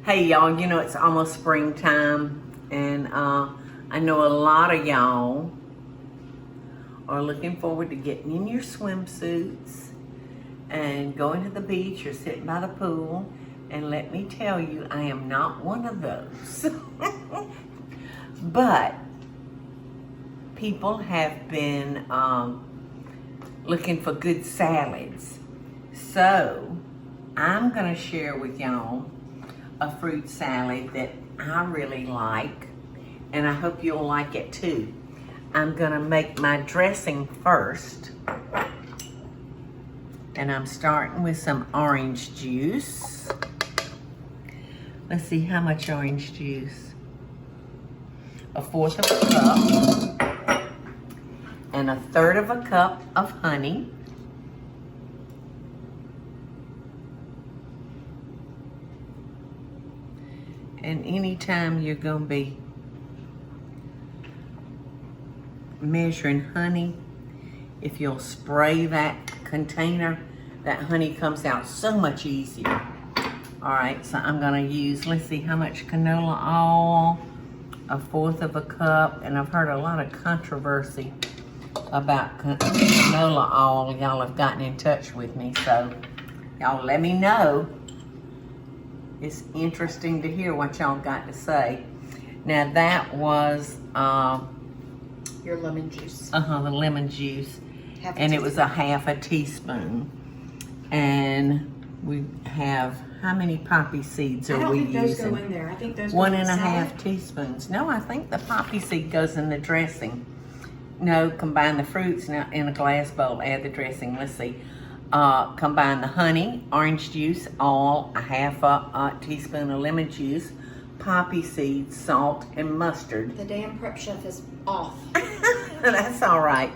Hey y'all, you know it's almost springtime, and I know a lot of y'all are looking forward to getting in your swimsuits and going to the beach or sitting by the pool. And let me tell you, I am not one of those. But people have been looking for good salads. So I'm gonna share with y'all a fruit salad that I really like, and I hope you'll like it too. I'm gonna make my dressing first, and I'm starting with some orange juice. Let's see, how much orange juice? 1/4 of a cup, and 1/3 of a cup of honey. And anytime you're gonna be measuring honey, if you'll spray that container, that honey comes out so much easier. All right, so I'm gonna use, let's see, how much canola oil? 1/4 of a cup. And I've heard a lot of controversy about canola oil. Y'all have gotten in touch with me, so y'all let me know. It's interesting to hear what y'all got to say. Now that was your lemon juice. the lemon juice, and it was a 1/2 teaspoon. And we have, how many poppy seeds are we using? I don't think those go in there. I think those go 1.5 teaspoons. No, I think the poppy seed goes in the dressing. No, combine the fruits now in a glass bowl. Add the dressing. Let's see. Combine the honey, orange juice, all, 1/2 teaspoon of lemon juice, poppy seeds, salt, and mustard. The damn prep chef is off. That's all right.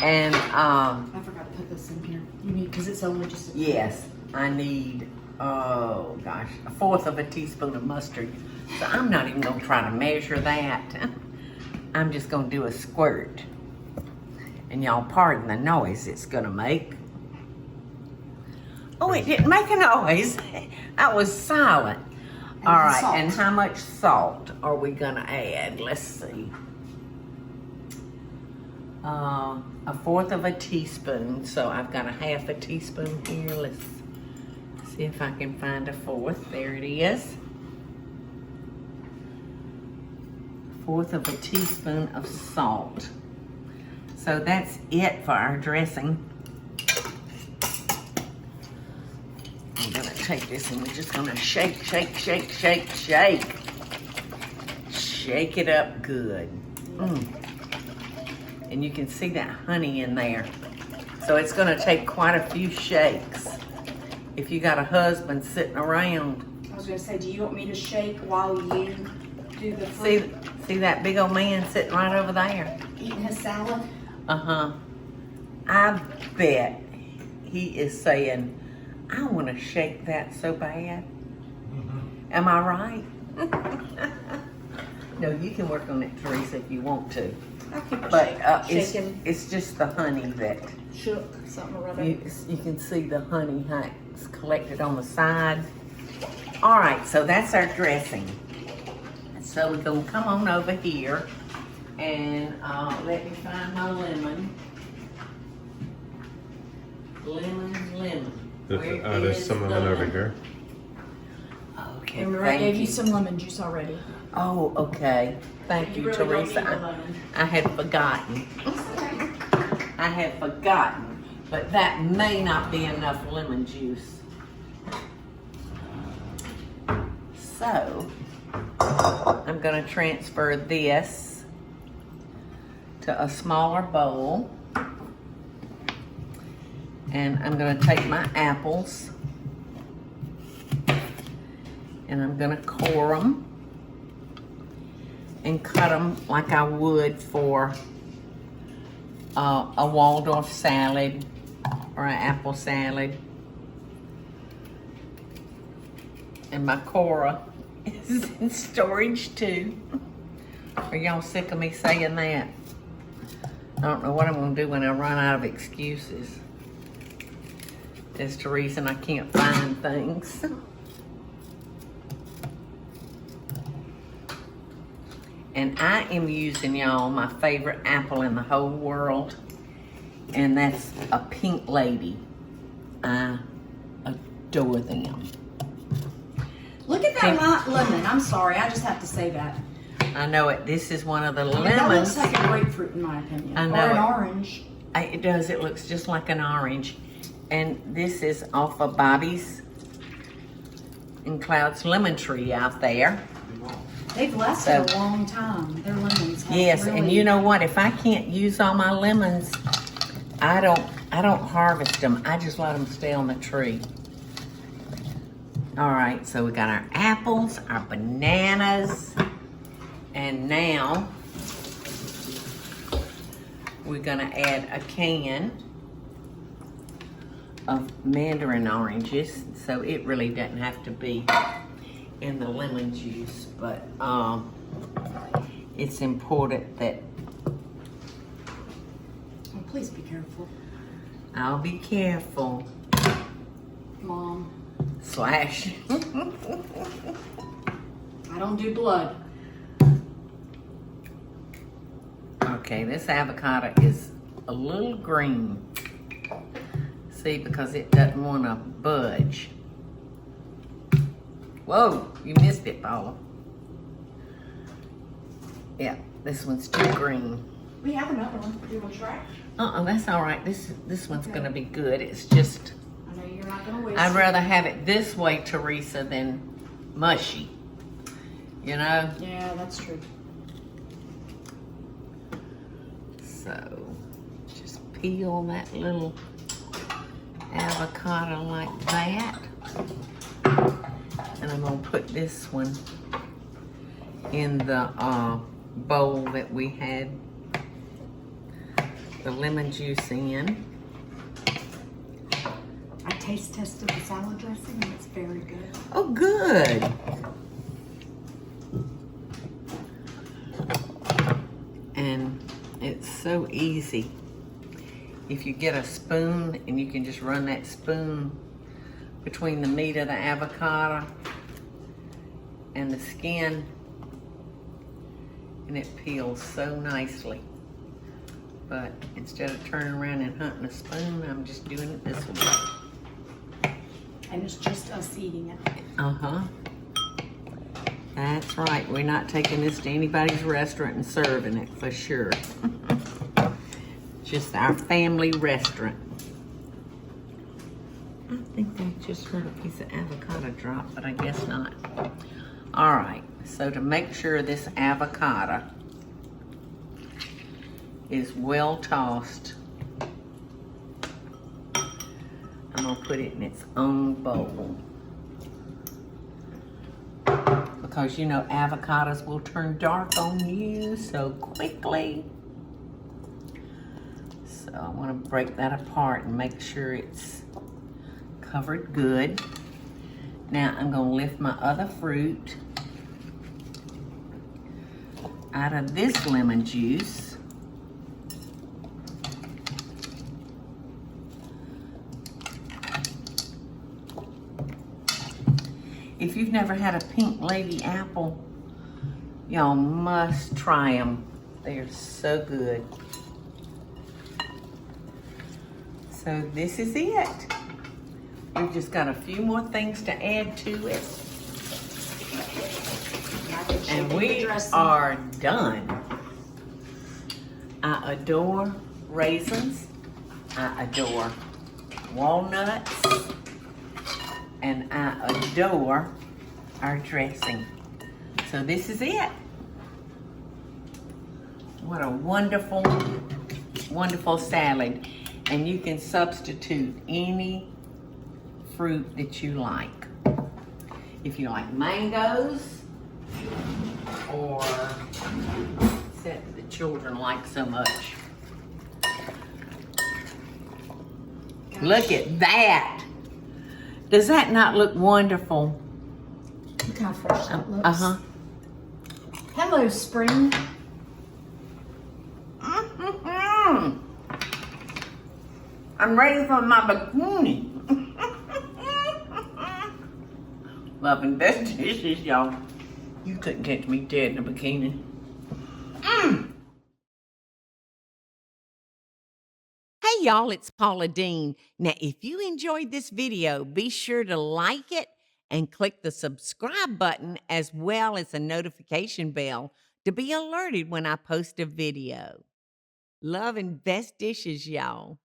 And I forgot to put this in here. You need, because it's only just a yes, I need, oh gosh, 1/4 of a teaspoon of mustard. So I'm not even gonna try to measure that. I'm just gonna do a squirt. And y'all pardon the noise it's gonna make. Oh, it didn't make a noise. That was silent. All right, salt. and how much salt are we gonna add? Let's see. 1/4 of a teaspoon. So I've got 1/2 teaspoon here. Let's see if I can find 1/4. There it is. 1/4 of a teaspoon of salt. So that's it for our dressing. I'm gonna take this and we're just gonna shake, shake, shake, shake, shake. Shake it up good. And you can see that honey in there. So it's gonna take quite a few shakes. If you got a husband sitting around. I was going to say, do you want me to shake while you do the fruit? See that big old man sitting right over there? Eating his salad? I bet he is saying, I want to shake that so bad. Am I right? No, you can work on it, Teresa, if you want to. I keep it But shaking. it's just the honey that Shook something or other. you can see the honey how it's collected on the side. All right, so that's our dressing. So we're gonna come on over here and let me find my lemon. Lemon. There's some lemon over here. Okay, Remember, I gave you some lemon juice already. Oh, okay. Thank you, really don't need the Teresa. lemon. I had forgotten. I had forgotten, but that may not be enough lemon juice. So, I'm gonna transfer this to a smaller bowl. And I'm gonna take my apples and I'm gonna core them and cut them like I would for a Waldorf salad or an apple salad. And my Cora is in storage too. Are y'all sick of me saying that? I don't know what I'm gonna do when I run out of excuses. It's the reason I can't find things. And I am using, y'all, my favorite apple in the whole world. And that's a Pink Lady. I adore them. Look at that lemon. I'm sorry, I just have to say that. I know it. This is one of the That looks lemons. like a grapefruit in my opinion. I know or an it. orange. It does. It looks just like an orange. And this is off of Bobby's and Cloud's lemon tree out there. They've lasted a long time. Their lemons have Yes, really... and you know what? If I can't use all my lemons, I don't harvest them. I just let them stay on the tree. All right, so we got our apples, our bananas, and now we're gonna add a can of mandarin oranges. So it really doesn't have to be in the lemon juice, but it's important that... Oh, please be careful. I'll be careful. Mom. Slash. I don't do blood. Okay, this avocado is a little green. See, because it doesn't want to budge. Whoa, you missed it, Paula. Yeah, this one's too green. We have another one. Do you want to try? That's all right. This one's Okay. gonna be good. It's just, I know you're not going to waste I'd it. rather have it this way, Teresa, than mushy. You know? Yeah, that's true. So, just peel that little avocado like that. And I'm gonna put this one in the bowl that we had the lemon juice in. I taste tested the salad dressing and it's very good. Oh, good. And it's so easy. If you get a spoon and you can just run that spoon between the meat of the avocado and the skin, and it peels so nicely. But instead of turning around and hunting a spoon, I'm just doing it this way. And it's just us eating it. Uh-huh. That's right. We're not taking this to anybody's restaurant and serving it for sure. Just our family restaurant. I think I just heard a piece of avocado drop, but I guess not. All right, so to make sure this avocado is well tossed, I'm gonna put it in its own bowl. Because you know avocados will turn dark on you so quickly. So I wanna break that apart and make sure it's covered good. Now I'm gonna lift my other fruit out of this lemon juice. If you've never had a Pink Lady apple, y'all must try them. They are so good. So this is it. We've just got a few more things to add to it. And we are done. I adore raisins. I adore walnuts. And I adore our dressing. So this is it. What a wonderful, wonderful salad. And you can substitute any fruit that you like. If you like mangoes, or that the children like so much. Gosh. Look at that. Does that not look wonderful? Look how fresh that looks. Uh-huh. Hello, spring. Mm-hmm. I'm ready for my bikini. Loving best dishes, y'all. You couldn't catch me dead in a bikini. Hey y'all, it's Paula Deen. Now, if you enjoyed this video, be sure to like it and click the subscribe button as well as the notification bell to be alerted when I post a video. Love and best dishes, y'all.